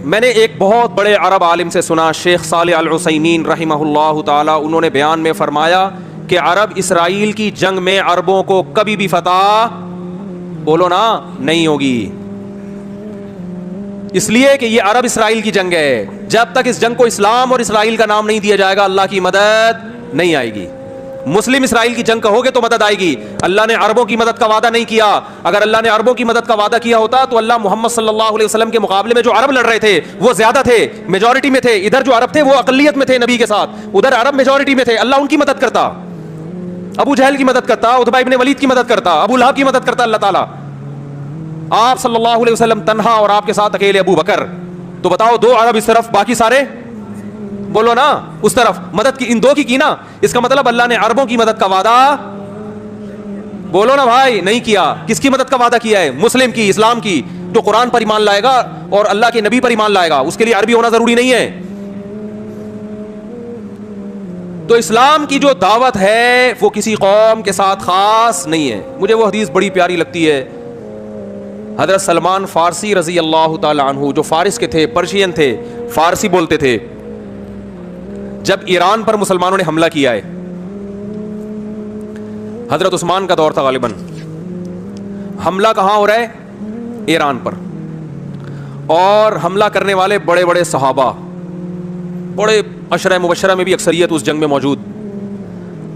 میں نے ایک بہت بڑے عرب عالم سے سنا, شیخ صالح العثیمین رحمہ اللہ تعالی, انہوں نے بیان میں فرمایا کہ عرب اسرائیل کی جنگ میں عربوں کو کبھی بھی فتح, بولو نا, نہیں ہوگی. اس لیے کہ یہ عرب اسرائیل کی جنگ ہے. جب تک اس جنگ کو اسلام اور اسرائیل کا نام نہیں دیا جائے گا, اللہ کی مدد نہیں آئے گی. مسلم اسرائیل کی جنگ کہو گے تو مدد آئے گی. اللہ نے عربوں کی مدد کا وعدہ نہیں کیا. اگر اللہ نے عربوں کی مدد کا وعدہ کیا ہوتا تو اللہ محمد صلی اللہ علیہ وسلم کے مقابلے میں جو عرب لڑ رہے تھے وہ زیادہ تھے, میجورٹی میں تھے. ادھر جو عرب تھے وہ اقلیت میں تھے نبی کے ساتھ, ادھر عرب میجورٹی میں تھے. اللہ ان کی مدد کرتا, ابو جہل کی مدد کرتا, عتبہ ابن ولید کی مدد کرتا, ابو لہب کی مدد کرتا اللہ تعالیٰ. آپ صلی اللہ علیہ وسلم تنہا اور آپ کے ساتھ اکیلے ابو بکر. تو بتاؤ, دو عرب اس طرف, باقی سارے بولو نا اس طرف. مدد کی ان دو کی نا. اس کا مطلب اللہ نے عربوں کی مدد کا وعدہ, بولو نا بھائی, نہیں کیا. کس کی مدد کا وعدہ کیا ہے؟ مسلم کی, اسلام کی, جو قرآن پر ایمان لائے گا اور اللہ کے نبی پر ایمان لائے گا. اس کے لیے عربی ہونا ضروری نہیں ہے. تو اسلام کی جو دعوت ہے وہ کسی قوم کے ساتھ خاص نہیں ہے. مجھے وہ حدیث بڑی پیاری لگتی ہے. حضرت سلمان فارسی رضی اللہ تعالی عنہ, جو فارس کے تھے, پرشین تھے, فارسی بولتے تھے, جب ایران پر مسلمانوں نے حملہ کیا ہے, حضرت عثمان کا دور تھا غالباً, حملہ کہاں ہو رہا ہے؟ ایران پر. اور حملہ کرنے والے بڑے بڑے صحابہ, بڑے عشرہ مبشرہ میں بھی اکثریت اس جنگ میں موجود.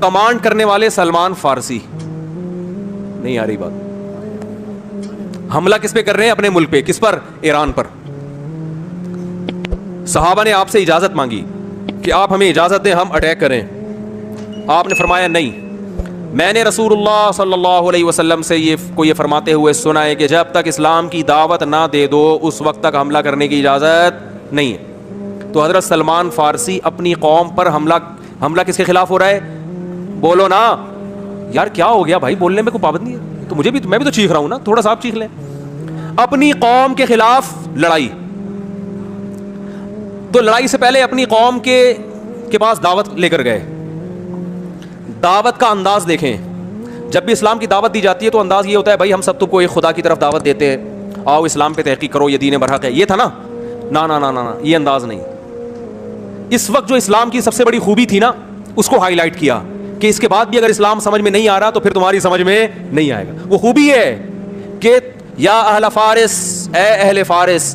کمانڈ کرنے والے سلمان فارسی. نہیں آ رہی بات؟ حملہ کس پہ کر رہے ہیں؟ اپنے ملک پہ. کس پر؟ ایران پر. صحابہ نے آپ سے اجازت مانگی کہ آپ ہمیں اجازت دیں ہم اٹیک کریں. آپ نے فرمایا نہیں, میں نے رسول اللہ صلی اللہ علیہ وسلم سے یہ فرماتے ہوئے سنا ہے کہ جب تک اسلام کی دعوت نہ دے دو اس وقت تک حملہ کرنے کی اجازت نہیں ہے. تو حضرت سلمان فارسی اپنی قوم پر حملہ کس کے خلاف ہو رہا ہے؟ بولو نا یار, کیا ہو گیا بھائی, بولنے میں کوئی پابندی ہے؟ تو میں بھی تو چیخ رہا ہوں نا, تھوڑا سا آپ چیخ لیں. اپنی قوم کے خلاف لڑائی. تو لڑائی سے پہلے اپنی قوم کے پاس دعوت لے کر گئے. دعوت کا انداز دیکھیں. جب بھی اسلام کی دعوت دی جاتی ہے تو انداز یہ ہوتا ہے, بھائی ہم سب کو ایک خدا کی طرف دعوت دیتے ہیں, آؤ اسلام پہ تحقیق کرو, یہ دین برحق ہے. یہ تھا نا, نا, یہ انداز نہیں. اس وقت جو اسلام کی سب سے بڑی خوبی تھی نا, اس کو ہائی لائٹ کیا کہ اس کے بعد بھی اگر اسلام سمجھ میں نہیں آ رہا تو پھر تمہاری سمجھ میں نہیں آئے گا. وہ خوبی ہے کہ یا اہل فارس, اے اہل فارس,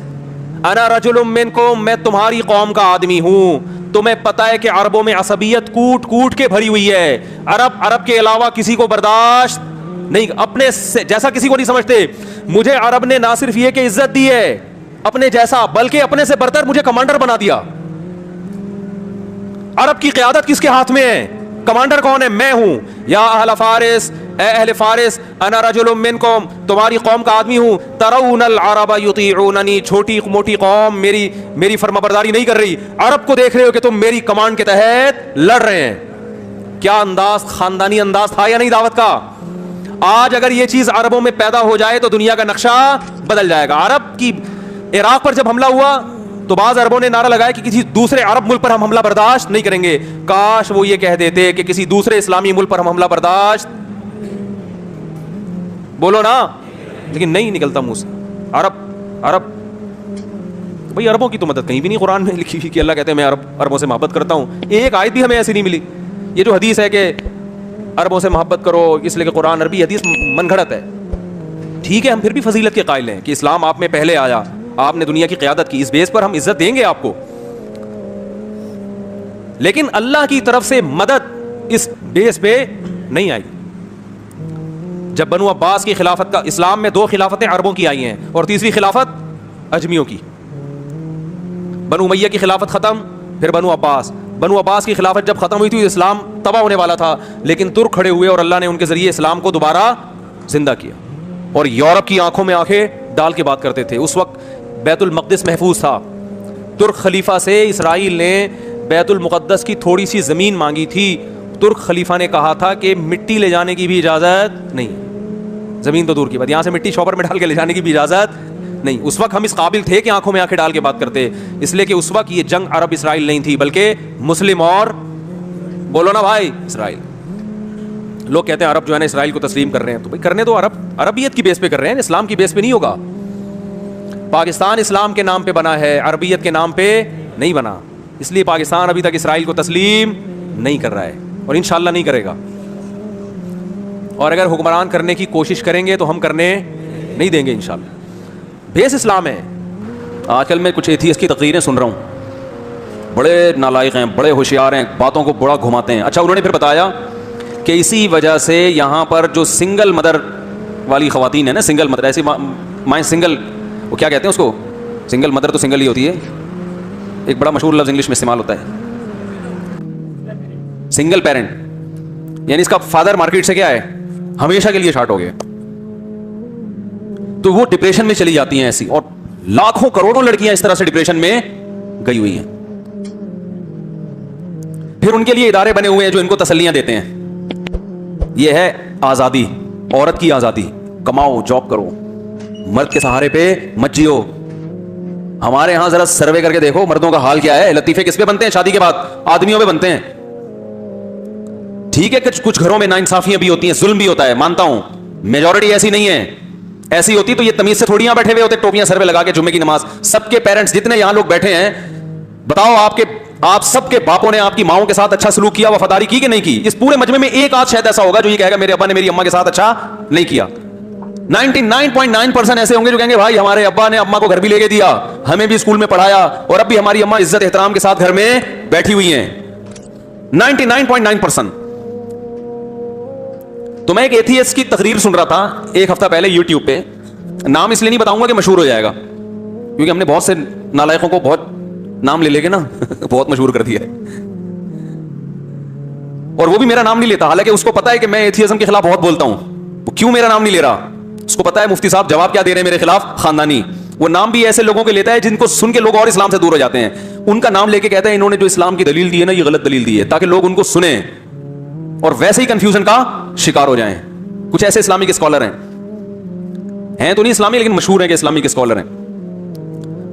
انا رجل منکم, میں تمہاری قوم کا آدمی ہوں. تمہیں پتہ ہے کہ عربوں میں عصبیت کوٹ کوٹ کے بھری ہوئی ہے. عرب کے علاوہ کسی کو برداشت نہیں, اپنے جیسا کسی کو نہیں سمجھتے. مجھے عرب نے نہ صرف یہ کہ عزت دی ہے اپنے جیسا, بلکہ اپنے سے برتر مجھے کمانڈر بنا دیا. عرب کی قیادت کس کے ہاتھ میں ہے؟ کمانڈر کون ہے؟ میں ہوں. یا اہل فارس, اے اہل فارس, انا رجل منکم, تمہاری قوم کا آدمی ہوں. ترون العرب یطیعوننی, چھوٹی موٹی قوم میری فرما برداری نہیں کر رہی. عرب کو دیکھ رہے ہو کہ تم میری کمانڈ کے تحت لڑ رہے ہیں. کیا انداز, خاندانی انداز تھا یا نہیں دعوت کا؟ آج اگر یہ چیز عربوں میں پیدا ہو جائے تو دنیا کا نقشہ بدل جائے گا. عرب کی عراق پر جب حملہ ہوا تو بعض عربوں نے نعرہ لگایا کہ کسی دوسرے عرب ملک پر ہم حملہ برداشت نہیں کریں گے. کاش وہ یہ کہہ دیتے کہ کسی دوسرے اسلامی ملک پر ہم حملہ برداشت, بولو نا, لیکن نہیں نکلتا منہ سے. عرب بھائی, عربوں کی تو مدد کہیں بھی نہیں قرآن میں لکھی ہوئی کہ اللہ کہتے ہیں میں عربوں سے محبت کرتا ہوں. ایک آیت بھی ہمیں ایسی نہیں ملی. یہ جو حدیث ہے کہ عربوں سے محبت کرو اس لیے کہ قرآن عربی, حدیث من گھڑت ہے. ٹھیک ہے, ہم پھر بھی فضیلت کے قائل ہیں کہ اسلام آپ میں پہلے آیا, آپ نے دنیا کی قیادت کی, اس بیس پر ہم عزت دیں گے آپ کو. لیکن اللہ کی طرف سے مدد اس بیس پہ نہیں آئی. جب بنو عباس کی خلافت کا, اسلام میں 2 خلافتیں عربوں کی آئی ہیں اور تیسری خلافت اجمیوں کی. بنو امیہ کی خلافت ختم, پھر بنو عباس کی خلافت جب ختم ہوئی تھی اسلام تباہ ہونے والا تھا, لیکن ترک کھڑے ہوئے اور اللہ نے ان کے ذریعے اسلام کو دوبارہ زندہ کیا. اور یورپ کی آنکھوں میں آنکھیں ڈال کے بات کرتے تھے. اس وقت بیت المقدس محفوظ تھا. ترک خلیفہ سے اسرائیل نے بیت المقدس کی تھوڑی سی زمین مانگی تھی. ترک خلیفہ نے کہا تھا کہ مٹی لے جانے کی بھی اجازت نہیں, زمین تو دور کی بات, یہاں سے مٹی شاپر میں ڈال کے لے جانے کی بھی اجازت نہیں. اس وقت ہم اس قابل تھے کہ آنکھوں میں آنکھیں ڈال کے بات کرتے, اس لیے کہ اس وقت یہ جنگ عرب اسرائیل نہیں تھی بلکہ مسلم اور, بولو نا بھائی, اسرائیل. لوگ کہتے ہیں عرب جو ہے نا اسرائیل کو تسلیم کر رہے ہیں, تو بھائی کرنے تو عربیت کی بیس پہ کر رہے ہیں, اسلام کی بیس پہ نہیں ہوگا. پاکستان اسلام کے نام پہ بنا ہے, عربیت کے نام پہ نہیں بنا. اس لیے پاکستان ابھی تک اسرائیل کو تسلیم نہیں کر رہا ہے اور انشاءاللہ نہیں کرے گا. اور اگر حکمران کرنے کی کوشش کریں گے تو ہم کرنے نہیں دیں گے انشاءاللہ. بیس اسلام ہے. آج کل میں کچھ ایتھیسٹ کی تقریریں سن رہا ہوں, بڑے نالائق ہیں, بڑے ہوشیار ہیں, باتوں کو بڑا گھماتے ہیں. اچھا, انہوں نے پھر بتایا کہ اسی وجہ سے یہاں پر جو سنگل مدر والی خواتین ہیں نا, سنگل مدر, ایسی مائیں سنگل, وہ کیا کہتے ہیں اس کو, سنگل مدر تو سنگل ہی ہوتی ہے, ایک بڑا مشہور لفظ انگلش میں استعمال ہوتا ہے, سنگل پیرنٹ, یعنی اس کا فادر مارکیٹ سے کیا ہے, ہمیشہ کے لیے شارٹ ہو گیا. تو وہ ڈپریشن میں چلی جاتی ہیں ایسی, اور لاکھوں کروڑوں لڑکیاں اس طرح سے ڈپریشن میں گئی ہوئی ہیں. پھر ان کے لیے ادارے بنے ہوئے ہیں جو ان کو تسلیاں دیتے ہیں. یہ ہے آزادی, عورت کی آزادی, کماؤ, جاب کرو, مرد کے سہارے پہ مت جیو. ہمارے ہاں ذرا سروے کر کے دیکھو مردوں کا حال کیا ہے. لطیفے کس پہ بنتے ہیں شادی کے بعد؟ آدمیوں پہ بنتے ہیں. ٹھیک ہے کہ کچھ گھروں میں ناانصافیاں بھی ہوتی ہیں, ظلم بھی ہوتا ہے, مانتا ہوں, میجورٹی ایسی نہیں ہے. ایسی ہوتی تو یہ تمیز سے تھوڑی یہاں بیٹھے ہوئے ہوتے ٹوپیاں سر پہ لگا کے جمعے کی نماز. سب کے پیرنٹس جتنے یہاں لوگ بیٹھے ہیں, بتاؤ آپ سب کے باپوں نے آپ کی ماؤں کے ساتھ اچھا سلوک کیا, وفاداری کی کہ نہیں کی؟ اس پورے مجمع میں ایک آدھ شاید ایسا ہوگا جو یہ کہے گا میرے ابا نے میری اماں کے ساتھ اچھا نہیں کیا. 99.9% ایسے ہوں گے جو کہیں گے بھائی ہمارے ابا نے اماں کو گھر بھی لے کے دیا, ہمیں بھی اسکول میں پڑھایا, اور اب بھی ہماری اماں عزت احترام کے ساتھ گھر میں بیٹھی ہوئی ہیں. 99.9%. تو میں ایک ایتھیسٹ کی تقریر سن رہا تھا ایک ہفتہ پہلے یوٹیوب پہ. نام اس لیے نہیں بتاؤں گا کہ مشہور ہو جائے گا, کیونکہ ہم نے بہت سے نالائقوں کو بہت نام لے لے کے نا بہت مشہور کر دیا ہے, اور وہ بھی میرا نام نہیں لیتا, حالانکہ اس کو پتا ہے کہ میں ایتھیزم کے خلاف بہت بولتا ہوں. وہ کیوں میرا نام نہیں لے رہا, اس کو پتا ہے مفتی صاحب جواب کیا دے رہے ہیں میرے خلاف, خاندانی. وہ نام بھی ایسے لوگوں کے لیتا ہے جن کو سن کے لوگ اور اسلام سے دور ہو جاتے ہیں. ان کا نام لے کے کہتا ہے انہوں نے جو اسلام کی دلیل دی ہے نا یہ غلط دلیل دی ہے, تاکہ لوگ ان کو سنیں اور ویسے ہی کنفیوژن کا شکار ہو جائیں. کچھ ایسے اسلامک اسکالر ہیں تو نہیں اسلامی لیکن مشہور ہیں کہ اسلامک اسکالر ہیں.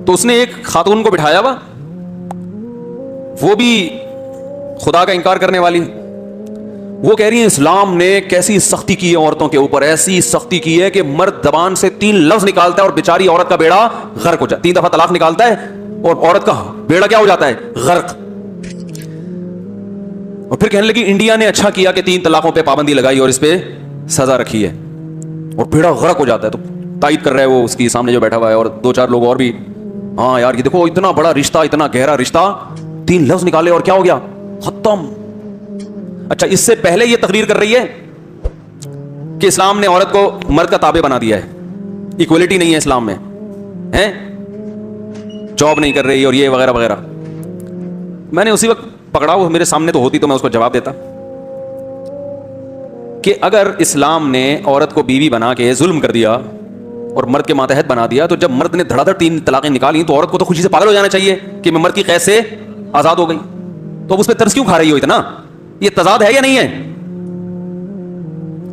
تو اس نے ایک خاتون کو بٹھایا ہوا, وہ بھی خدا کا انکار کرنے والی. وہ کہہ رہی ہیں اسلام نے کیسی سختی کی ہے عورتوں کے اوپر, ایسی سختی کی ہے کہ مرد زبان سے 3 لفظ نکالتا ہے اور بیچاری عورت کا بیڑا غرق ہو جاتا ہے. 3 دفعہ طلاق نکالتا ہے اور عورت کا بیڑا کیا ہو جاتا ہے, غرق. اور پھر کہنے لگی انڈیا نے اچھا کیا کہ 3 طلاقوں پہ پابندی لگائی اور اس پہ سزا رکھی ہے, اور بیڑا غرق ہو جاتا ہے. تو تائید کر رہا ہے وہ اس کی سامنے جو بیٹھا ہوا ہے, اور 2-4 لوگ اور بھی, ہاں یار یہ دیکھو اتنا بڑا رشتہ, اتنا گہرا رشتہ, 3 لفظ نکالے اور کیا ہو گیا, ختم. اچھا, اس سے پہلے یہ تقریر کر رہی ہے کہ اسلام نے عورت کو مرد کا تابع بنا دیا ہے, ایکولیٹی نہیں ہے اسلام میں, ہیں جاب نہیں کر رہی اور یہ وغیرہ وغیرہ. میں نے اسی وقت پکڑا, وہ میرے سامنے تو ہوتی تو میں اس کو جواب دیتا کہ اگر اسلام نے عورت کو بیوی بنا کے ظلم کر دیا اور مرد کے ماتحت بنا دیا, تو جب مرد نے دھڑا دھڑ 3 طلاقیں نکالی تو عورت کو تو خوشی سے پاگل ہو جانا چاہیے کہ میں مرد کی قید سے آزاد ہو گئی. تو اب اس پہ ترس کیوں کھا رہی ہو اتنا؟ یہ تضاد ہے یا نہیں ہے؟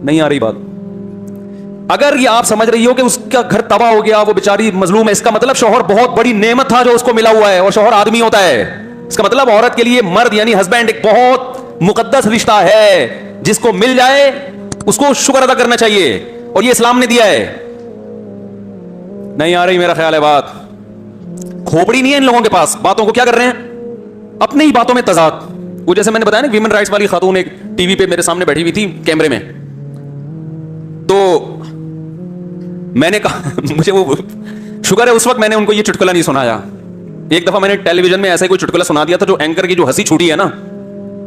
نہیں آ رہی بات. اگر یہ آپ سمجھ رہی ہو کہ اس کا گھر تباہ ہو گیا, وہ بیچاری مظلوم ہے, اس کا مطلب شوہر بہت بڑی نعمت تھا جو اس کو ملا ہوا ہے, اور شوہر آدمی ہوتا ہے. اس کا مطلب عورت کے لیے مرد یعنی ہسبینڈ ایک بہت مقدس رشتہ ہے, جس کو مل جائے اس کو شکر ادا کرنا چاہیے, اور یہ اسلام نے دیا ہے. نہیں آ رہی میرا خیال ہے بات. کھوپڑی نہیں ہے ان لوگوں کے پاس, باتوں کو کیا کر رہے ہیں, اپنی ہی باتوں میں تضاد. وہ جیسے میں نے بتایا نا ویمن رائٹس والی خاتون ایک ٹی وی پہ میرے سامنے بیٹھی ہوئی تھی کیمرے میں, تو میں نے کہا مجھے وہ شکر ہے اس وقت میں نے ان کو یہ چٹکلا نہیں سنایا. ایک دفعہ میں نے ٹیلی ویژن میں ایسا کوئی چٹکلا سنا دیا تھا جو اینکر کی جو ہنسی چھوٹی ہے نا,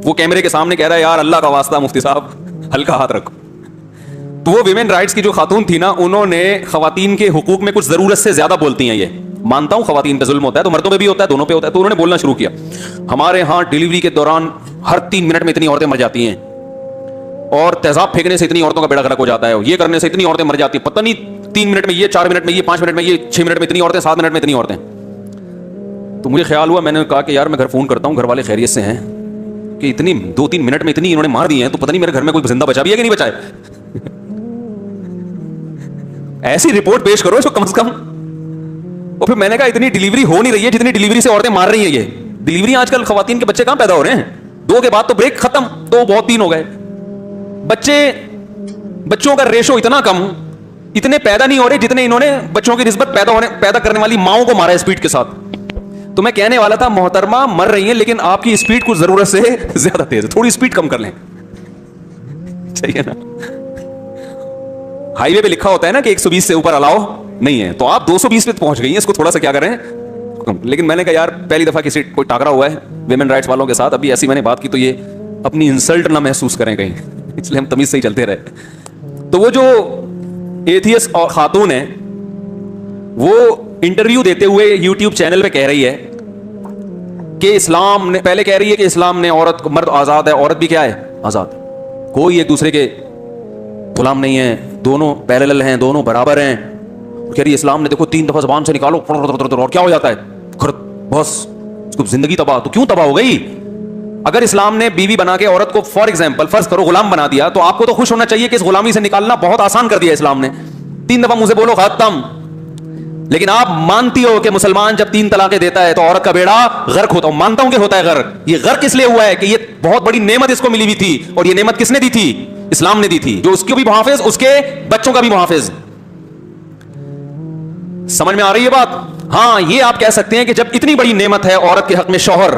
وہ کیمرے کے سامنے کہہ رہا ہے یار اللہ کا واسطہ مفتی صاحب ہلکا ہاتھ رکھو. تو وہ ویمن رائٹس کی جو خاتون تھی نا, انہوں نے خواتین کے حقوق میں کچھ ضرورت سے زیادہ بولتی ہیں. یہ مانتا ہوں خواتین پہ ظلم ہوتا ہے تو مردوں پہ بھی ہوتا ہے, دونوں پہ ہوتا ہے. تو انہوں نے بولنا شروع کیا ہمارے ہاں ڈیلیوری کے دوران ہر 3 منٹ میں اتنی عورتیں مر جاتی ہیں, اور تیزاب پھینکنے سے اتنی عورتوں کا بیڑا غرق ہو جاتا ہے, یہ کرنے سے اتنی عورتیں مر جاتی ہیں, پتہ نہیں 3 منٹ میں یہ, 4 منٹ میں یہ, 5 منٹ میں یہ, 6 منٹ میں اتنی عورتیں, 7 منٹ میں اتنی عورتیں. تو مجھے خیال ہوا, میں نے کہا کہ یار میں گھر فون کرتا ہوں, گھر والے خیریت سے ہیں کہ اتنی 2-3 منٹ میں اتنی انہوں نے مار دی ہیں, تو پتہ نہیں میرے گھر میں کوئی زندہ بچا بھی ہے کہ نہیں بچا ہے. ایسی رپورٹ پیش کرو اس کو کم از کم. اور پھر میں نے کہا اتنی ڈیلیوری ہو نہیں رہی ہے جتنی ڈیلیوری سے عورتیں مار رہی ہیں. یہ ڈیلیوری آج کل خواتین کے بچے کہاں پیدا ہو رہے ہیں, 2 کے بعد تو بریک ختم, 2 بہت 3 ہو گئے. بچوں کا ریشو اتنا کم, اتنے پیدا نہیں ہو رہے جتنے انہوں نے بچوں کی نسبت پیدا کرنے والی ماؤں کو مارا اسپیڈ کے ساتھ. تو میں کہنے والا تھا محترمہ مر رہی ہیں لیکن آپ کی اسپیڈ کچھ ضرورت سے زیادہ تیز ہے, تھوڑی اسپیڈ کم کر لیں, چاہیے نا. ہائی وے پہ لکھا ہوتا ہے نا کہ 120 سے اوپر الاؤ نہیں ہے, تو آپ 220 پہ پہنچ گئی ہیں, اس کو تھوڑا سا کیا کریں. لیکن میں نے کہا یار پہلی دفعہ کسی کوئی ٹاکرا ہوا ہے ویمن رائٹس والوں کے ساتھ, ابھی ایسی میں نے بات کی تو یہ اپنی انسلٹ نہ محسوس کریں کہیں, اس لیے ہم تمیز سے ہی چلتے رہے. تو وہ جو ایتھیسٹ اور خاتون ہے وہ انٹرویو دیتے ہوئے یوٹیوب چینل پہ کہہ رہی ہے کہ اسلام نے, پہلے کہہ رہی ہے کہ اسلام نے عورت کو, مرد آزاد ہے, عورت بھی کیا ہے آزاد, کوئی ایک دوسرے کے غلام نہیں ہے, دونوں پیرلل ہیں, دونوں برابر ہیں. کہہ رہی ہے اسلام نے دیکھو 3 دفعہ زبان سے نکالو اور کیا ہو جاتا ہے, بس اس کو زندگی تباہ. تو کیوں تباہ ہو گئی؟ اگر اسلام نے بیوی بنا کے عورت کو فار ایگزامپل فرض کرو غلام بنا دیا, تو آپ کو تو خوش ہونا چاہیے کہ اس غلامی سے نکالنا بہت آسان کر دیا اسلام نے. 3 دفعہ منہ سے بولو ختم. لیکن آپ مانتی ہو کہ مسلمان جب 3 طلاقیں دیتا ہے تو عورت کا بیڑا غرق ہوتا. مانتا ہوں کہ ہوتا ہے غرق. یہ غرق اس لیے ہوا ہے کہ یہ بہت بڑی نعمت اس کو ملی ہوئی تھی, اور یہ نعمت کس نے دی تھی؟ اسلام نے دی تھی, جو اس کو بھی محافظ, اس کے بچوں کا بھی محافظ. سمجھ میں آ رہی ہے بات؟ ہاں, یہ آپ کہہ سکتے ہیں کہ جب اتنی بڑی نعمت ہے عورت کے حق میں شوہر,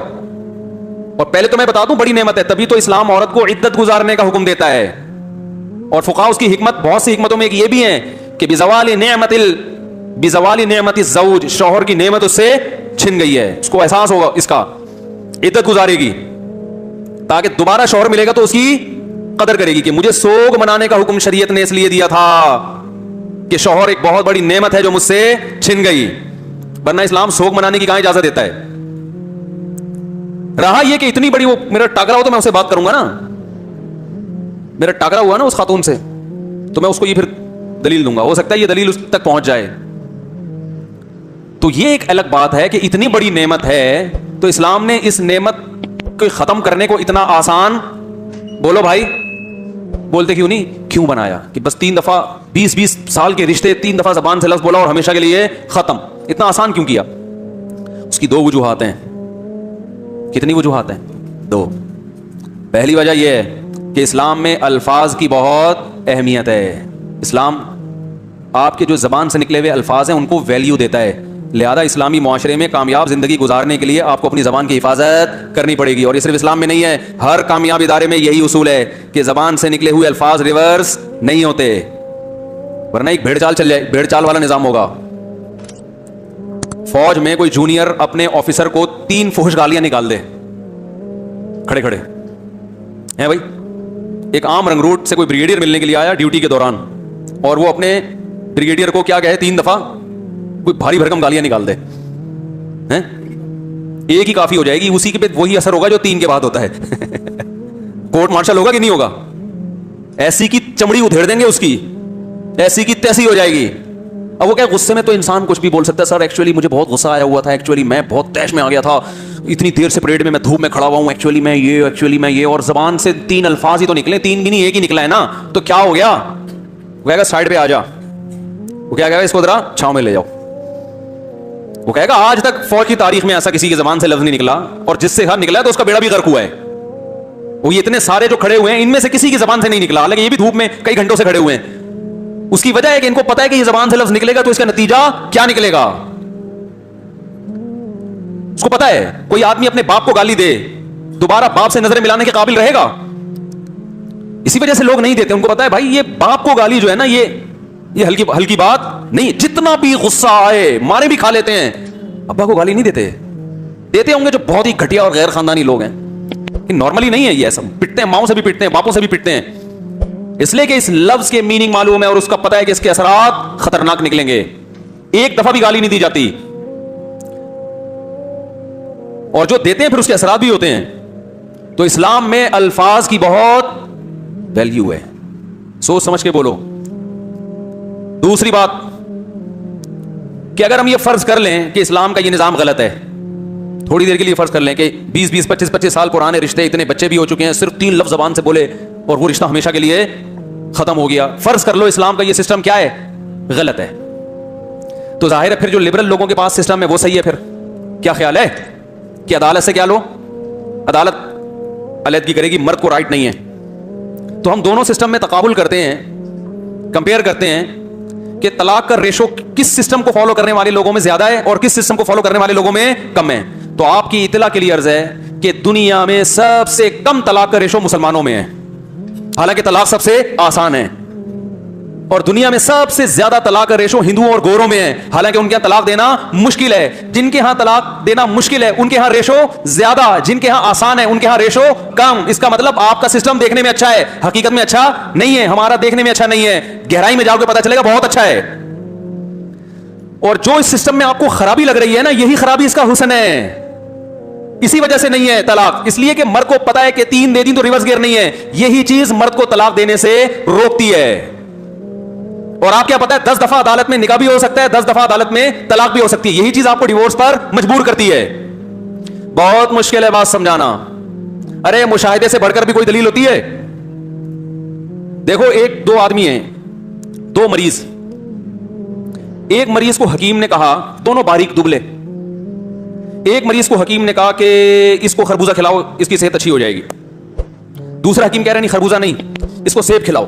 اور پہلے تو میں بتا دوں بڑی نعمت ہے, تبھی تو اسلام عورت کو عدت گزارنے کا حکم دیتا ہے. اور فقہاء اس کی حکمت, بہت سی حکمتوں میں ایک یہ بھی ہے کہ بزوال نعمت الزوج, شوہر کی نعمت اس سے چھن گئی ہے, اس کو احساس ہوگا, اس کا عدت گزارے گی تاکہ دوبارہ شوہر ملے گا تو اس کی قدر کرے گی. کہ مجھے سوگ منانے کا حکم شریعت نے اس لیے دیا تھا کہ شوہر ایک بہت بڑی نعمت ہے جو مجھ سے چھن گئی, ورنہ اسلام سوگ منانے کی کہاں اجازت دیتا ہے. رہا یہ کہ اتنی بڑی, وہ میرا ٹاکرا ہو تو میں اسے بات کروں گا نا, میرا ٹاکرا ہوا نا اس خاتون سے, تو میں اس کو یہ پھر دلیل دوں گا, ہو سکتا ہے یہ دلیل اس تک پہنچ جائے. تو یہ ایک الگ بات ہے کہ اتنی بڑی نعمت ہے تو اسلام نے اس نعمت کو ختم کرنے کو اتنا آسان, بولو بھائی, بولتے کیوں نہیں, کیوں بنایا کہ بس 3 دفعہ 20 سال کے رشتے 3 دفعہ زبان سے لفظ بولا اور ہمیشہ کے لیے ختم, اتنا آسان کیوں کیا؟ اس کی 2 وجوہات ہیں. کتنی وجوہات ہیں؟ 2. پہلی وجہ یہ ہے کہ اسلام میں الفاظ کی بہت اہمیت ہے. اسلام آپ کے جو زبان سے نکلے ہوئے الفاظ ہیں ان کو ویلیو دیتا ہے, لہذا اسلامی معاشرے میں کامیاب زندگی گزارنے کے لیے آپ کو اپنی زبان کی حفاظت کرنی پڑے گی. اور یہ صرف اسلام میں نہیں ہے, ہر کامیاب ادارے میں یہی اصول ہے کہ زبان سے نکلے ہوئے الفاظ ریورس نہیں ہوتے, ورنہ ایک بھیڑ چال چل جائے, بھیڑ چال والا نظام ہوگا. فوج میں کوئی جونیئر اپنے آفیسر کو 3 فحش گالیاں نکال دے کھڑے کھڑے ہیں بھائی. ایک عام رنگروٹ سے کوئی بریگیڈیئر ملنے کے لیے آیا ڈیوٹی کے دوران, اور وہ اپنے بریگیڈیئر کو کیا کہے 3 دفعہ کوئی بھاری بھرکم گالیاں نکال دے, ایک ہی کافی ہو جائے گی, اسی کے پہ وہی اثر ہوگا جو 3 کے بعد ہوتا ہے. کورٹ مارشل ہوگا کہ نہیں ہوگا؟ ایسی کی چمڑی ادھیڑ دیں گے اس کی, ایسی کی تیسی ہو جائے گی. اب وہ کیا غصے میں تو انسان کچھ بھی بول سکتا ہے, سر ایکچولی مجھے بہت غصہ آیا ہوا تھا, ایکچولی میں بہت تیش میں آ گیا تھا, اتنی دیر سے پریڈ میں دھوپ میں کھڑا ہوا ہوں, ایکچولی میں یہ, اور زبان سے 3 الفاظ ہی تو نکلے, 3 بھی نہیں ایک ہی نکلا ہے نا, تو کیا ہو گیا؟ وہ کہے گا سائڈ پہ آ جا, وہ کیا کہے گا اس کو ذرا چھاؤں میں لے جاؤ. وہ کہے گا آج تک فوج کی تاریخ میں ایسا کسی کی زبان سے لفظ نہیں نکلا, اور جس سے نکلا ہے تو اس کا بیڑا بھی غرق ہوا ہے. وہ اتنے سارے جو کھڑے ہوئے ہیں ان میں سے کسی کی زبان سے نہیں نکلا, حالانکہ یہ بھی دھوپ میں کئی گھنٹوں سے کھڑے ہوئے ہیں. اس کی وجہ ہے کہ ان کو پتا ہے کہ یہ زبان سے لفظ نکلے گا تو اس کا نتیجہ کیا نکلے گا. اس کو پتا ہے کوئی آدمی اپنے باپ کو گالی دے دوبارہ باپ سے نظریں ملانے کے قابل رہے گا؟ اسی وجہ سے لوگ نہیں دیتے. ان کو پتا ہے بھائی یہ باپ کو گالی جو ہے نا یہ ہلکی بات نہیں, جتنا بھی غصہ آئے مارے بھی کھا لیتے ہیں, ابا کو گالی نہیں دیتے ہوں گے جو بہت ہی گھٹیا اور غیر خاندانی لوگ ہیں. نارملی نہیں ہے یہ, ایسا پٹتے ہیں, ماؤں سے بھی پٹتے ہیں, باپوں سے بھی پٹتے ہیں, اس لیے کہ اس لفظ کے میننگ معلوم ہے اور اس کا پتہ ہے کہ اس کے اثرات خطرناک نکلیں گے. ایک دفعہ بھی گالی نہیں دی جاتی, اور جو دیتے ہیں پھر اس کے اثرات بھی ہوتے ہیں. تو اسلام میں الفاظ کی بہت ویلیو ہے, سوچ سمجھ کے بولو. دوسری بات کہ اگر ہم یہ فرض کر لیں کہ اسلام کا یہ نظام غلط ہے, تھوڑی دیر کے لیے فرض کر لیں کہ 20 25 سال پرانے رشتے, اتنے بچے بھی ہو چکے ہیں, صرف 3 لفظ زبان سے بولے اور وہ رشتہ ہمیشہ کے لیے ختم ہو گیا. فرض کر لو اسلام کا یہ سسٹم کیا ہے, غلط ہے. تو ظاہر ہے پھر جو لبرل لوگوں کے پاس سسٹم ہے وہ صحیح ہے. پھر کیا خیال ہے کہ عدالت سے کیا لو, عدالت علیحدگی کرے گی, مرد کو رائٹ نہیں ہے. تو ہم دونوں سسٹم میں تقابل کرتے ہیں, کمپیئر کرتے ہیں کہ طلاق کا ریشو کس سسٹم کو فالو کرنے والے لوگوں میں زیادہ ہے اور کس سسٹم کو فالو کرنے والے لوگوں میں کم ہے. تو آپ کی اطلاع کے لیے عرض ہے کہ دنیا میں سب سے کم طلاق کا ریشو مسلمانوں میں ہے, حالانکہ طلاق سب سے آسان ہے. اور دنیا میں سب سے زیادہ طلاق کا ریشو ہندوؤں اور گوروں میں ہے, حالانکہ ان کے یہاں طلاق دینا مشکل ہے. جن کے ہاں طلاق دینا مشکل ہے ان کے ہاں ریشو زیادہ, جن کے ہاں آسان ہے ان کے ہاں ریشو کم. اس کا مطلب آپ کا سسٹم دیکھنے میں اچھا ہے, حقیقت میں اچھا نہیں ہے. ہمارا دیکھنے میں اچھا نہیں ہے, گہرائی میں جاؤ گے پتا چلے گا بہت اچھا ہے. اور جو اس سسٹم میں آپ کو خرابی لگ رہی ہے نا, یہی خرابی اس کا حسن ہے. اسی وجہ سے نہیں ہے طلاق, اس لیے کہ مرد کو پتا ہے کہ 3 دے دی تو ریورس گیئر نہیں ہے. یہی چیز مرد کو طلاق دینے سے روکتی ہے. اور آپ کیا پتا ہے 10 دفعہ عدالت میں نکاح بھی ہو سکتا ہے, 10 دفعہ عدالت میں طلاق بھی ہو سکتی ہے. یہی چیز آپ کو ڈیورس پر مجبور کرتی ہے. بہت مشکل ہے بات سمجھانا. ارے مشاہدے سے بڑھ کر بھی کوئی دلیل ہوتی ہے. دیکھو 1-2 آدمی ہیں, 2 مریض. ایک مریض کو حکیم نے کہا, دونوں باریک دبلے, ایک مریض کو حکیم نے کہا کہ اس کو خربوزہ کھلاؤ اس کی صحت اچھی ہو جائے گی. دوسرا حکیم کہہ رہا نہیں خربوزہ نہیں, اس کو سیب کھلاؤ.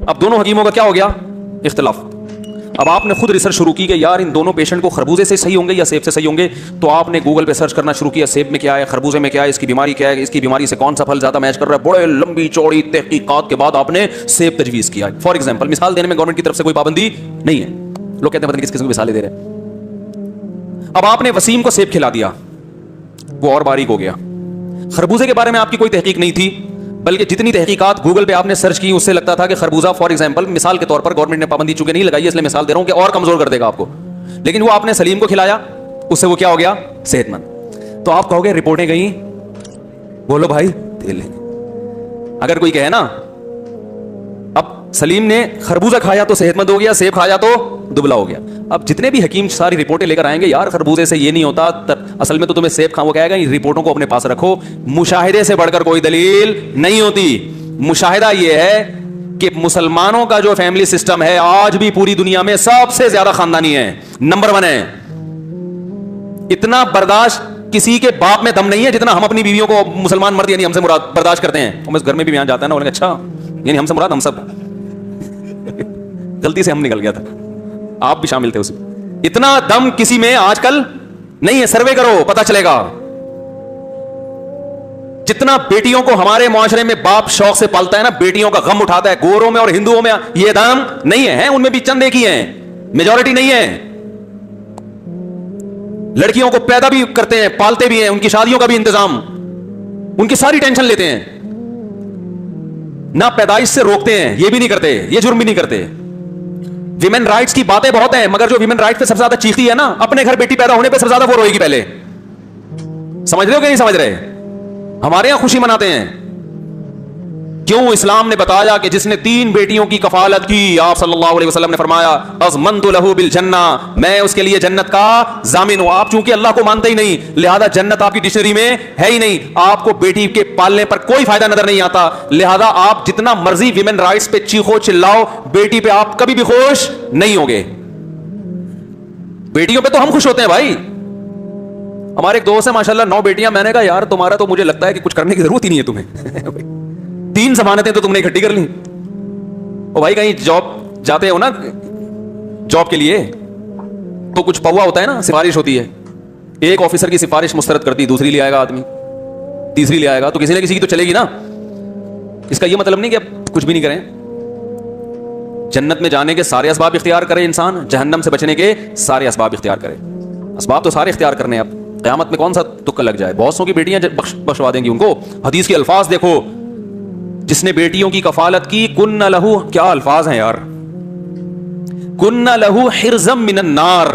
اب دونوں حکیموں کا کیا ہو گیا, اختلاف. اب آپ نے خود ریسرچ شروع کی کہ یار ان دونوں پیشنٹ کو خربوزے سے صحیح ہوں گے یا سیب سے صحیح ہوں گے. تو آپ نے گوگل پہ سرچ کرنا شروع کیا, سیب میں کیا ہے, خربوزے میں کیا ہے, اس کی بیماری کیا ہے, اس کی بیماری سے کون سا پھل زیادہ میچ کر رہا ہے. بڑے لمبی چوڑی تحقیقات کے بعد آپ نے سیب تجویز کیا. فار ایگزامپل, مثال دینے میں گورنمنٹ کی طرف سے کوئی پابندی نہیں ہے. لوگ کہتے ہیں پتہ نہیں کس قسم کی مثالیں دے رہے ہیں. اب آپ نے وسیم کو سیب کھلا دیا, وہ اور باریک ہو گیا. خربوزے کے بارے میں آپ کی کوئی تحقیق نہیں تھی, بلکہ جتنی تحقیقات گوگل پہ آپ نے سرچ کی اس سے لگتا تھا کہ خربوزہ فار ایگزامپل, مثال کے طور پر, گورنمنٹ نے پابندی چونکہ نہیں لگائی ہے اس لیے مثال دے رہا ہوں کہ اور کمزور کر دے گا آپ کو, لیکن وہ آپ نے سلیم کو کھلایا, اس سے وہ کیا ہو گیا, صحت مند. تو آپ کہو گے رپورٹیں گئی, بولو بھائی دے لیں. اگر کوئی کہے نا اب سلیم نے خربوزہ کھایا تو صحت مند ہو گیا, سیب کھایا تو دبلا ہو گیا. اب جتنے بھی حکیم ساری رپورٹیں لے کر آئیں گے, یار خربوزے سے یہ نہیں ہوتا, اصل میں تو تمہیں سیب کھاؤ, وہ کہے گا ان رپورٹوں کو اپنے پاس رکھو, مشاہدے سے بڑھ کر کوئی دلیل نہیں ہوتی. مشاہدہ یہ ہے کہ مسلمانوں کا جو فیملی سسٹم ہے آج بھی پوری دنیا میں سب سے زیادہ خاندانی ہے, نمبر 1 ہے. اتنا برداشت کسی کے باپ میں دم نہیں ہے جتنا ہم اپنی بیویوں کو مسلمان مرد یعنی ہم سے مراد برداشت کرتے ہیں. ہم اس گھر میں بھی بیان جاتا ہے نا, بولیں اچھا یعنی ہم سے مراد ہم سب, غلطی سے ہم نکل گیا تھا, آپ بھی شامل تھے اس میں. اتنا دم کسی میں آج کل نہیں ہے. سروے کرو پتا چلے گا. جتنا بیٹیوں کو ہمارے معاشرے میں باپ شوق سے پالتا ہے نا, بیٹیوں کا غم اٹھاتا ہے, گوروں میں اور ہندوؤں میں یہ دم نہیں ہے. ان میں بھی چند ایک ہی ہیں, میجورٹی نہیں ہے. لڑکیوں کو پیدا بھی کرتے ہیں, پالتے بھی ہیں, ان کی شادیوں کا بھی انتظام, ان کی ساری ٹینشن لیتے ہیں. نہ پیدائش سے روکتے ہیں, یہ بھی نہیں کرتے, یہ جرم بھی نہیں کرتے. ویمن رائٹس کی باتیں بہت ہیں, مگر جو ویمن رائٹس پہ سب سے زیادہ چیختی ہے نا, اپنے گھر بیٹی پیدا ہونے پہ سب سے زیادہ وہ روئے گی پہلے. سمجھ رہے ہو کہ نہیں سمجھ رہے؟ ہمارے یہاں خوشی مناتے ہیں. کیوں؟ اسلام نے بتایا کہ جس نے 3 بیٹیوں کی کفالت کی, آپ صلی اللہ علیہ وسلم نے فرمایا اضمنت له بالجنہ, میں اس کے لیے جنت کا ضامن ہوں. آپ چونکہ اللہ کو مانتے ہی نہیں, لہذا جنت آپ کی ڈکشنری میں ہے ہی نہیں. آپ کو بیٹی کے پالنے پر کوئی فائدہ نظر نہیں آتا, لہذا آپ جتنا مرضی ویمن رائٹس پہ چیخو چلاؤ, بیٹی پہ آپ کبھی بھی خوش نہیں ہوگے. بیٹیوں پہ تو ہم خوش ہوتے ہیں بھائی. ہمارے ایک دوست ہے ماشاءاللہ 9 بیٹیاں. میں نے کہا یار تمہارا تو مجھے لگتا ہے کہ کچھ کرنے کی ضرورت ہی نہیں ہے تمہیں. 3 ضمانتیں تو تم نے اکٹھی کر لی. او بھائی کہیں جاب جاتے ہو نا, جاب کے لیے تو کچھ پوا ہوتا ہے نا, سفارش ہوتی ہے. ایک آفیسر کی سفارش مسترد کرتی, دوسری لے آئے گا آدمی, تیسری لے آئے گا, تو کسی نہ کسی کی تو چلے گی نا. اس کا یہ مطلب نہیں کہ اب کچھ بھی نہیں کریں. جنت میں جانے کے سارے اسباب اختیار کرے انسان, جہنم سے بچنے کے سارے اسباب اختیار کرے. اسباب تو سارے اختیار کرنے. اب قیامت میں کون سا تکا لگ جائے. بہت سو کی بیٹیاں بخشوا دیں گی ان کو. حدیث کے الفاظ دیکھو, جس نے بیٹیوں کی کفالت کی, کن لہو, کیا الفاظ ہیں یار, کن لہو حرزم من النار,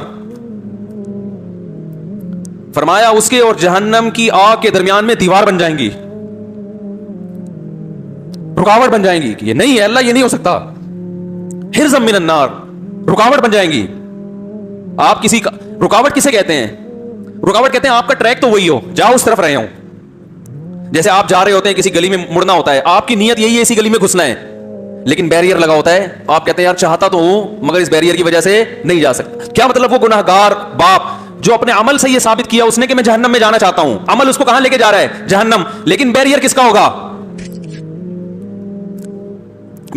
فرمایا اس کے اور جہنم کی آگ کے درمیان میں دیوار بن جائیں گی, رکاوٹ بن جائیں گی. کہ یہ نہیں ہے اللہ, یہ نہیں ہو سکتا. حرزم من النار, رکاوٹ بن جائیں گی. آپ کسی کا رکاوٹ کسے کہتے ہیں؟ رکاوٹ کہتے ہیں آپ کا ٹریک تو وہی ہو, جاؤ اس طرف رہے ہوں. جیسے آپ جا رہے ہوتے ہیں کسی گلی میں, مڑنا ہوتا ہے, آپ کی نیت یہی ہے اسی گلی میں گھسنا ہے, لیکن بیریئر لگا ہوتا ہے. آپ کہتے ہیں یار چاہتا تو ہوں مگر اس بیریئر کی وجہ سے نہیں جا سکتا. کیا مطلب؟ وہ گناہگار باپ جو اپنے عمل سے یہ ثابت کیا اس نے کہ میں جہنم میں جانا چاہتا ہوں, عمل اس کو کہاں لے کے جا رہا ہے؟ جہنم. لیکن بیریئر کس کا ہوگا؟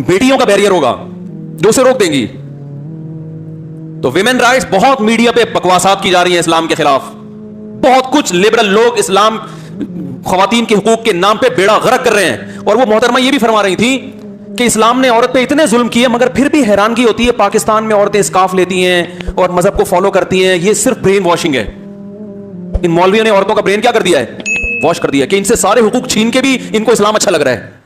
بیٹیوں کا بیریئر ہوگا جو اسے روک دیں گی. تو ویمن رائٹس بہت میڈیا پہ بکواسات کی جا رہی ہیں اسلام کے خلاف, بہت کچھ لبرل لوگ اسلام خواتین کے حقوق کے نام پہ بیڑا غرق کر رہے ہیں. اور وہ محترمہ یہ بھی فرما رہی تھی کہ اسلام نے عورت پہ اتنے ظلم کیے, مگر پھر بھی حیرانگی ہوتی ہے پاکستان میں عورتیں اسکارف لیتی ہیں اور مذہب کو فالو کرتی ہیں. یہ صرف برین واشنگ ہے. ان مولویوں نے عورتوں کا برین کیا کر دیا ہے, واش کر دیا, کہ ان سے سارے حقوق چھین کے بھی ان کو اسلام اچھا لگ رہا ہے.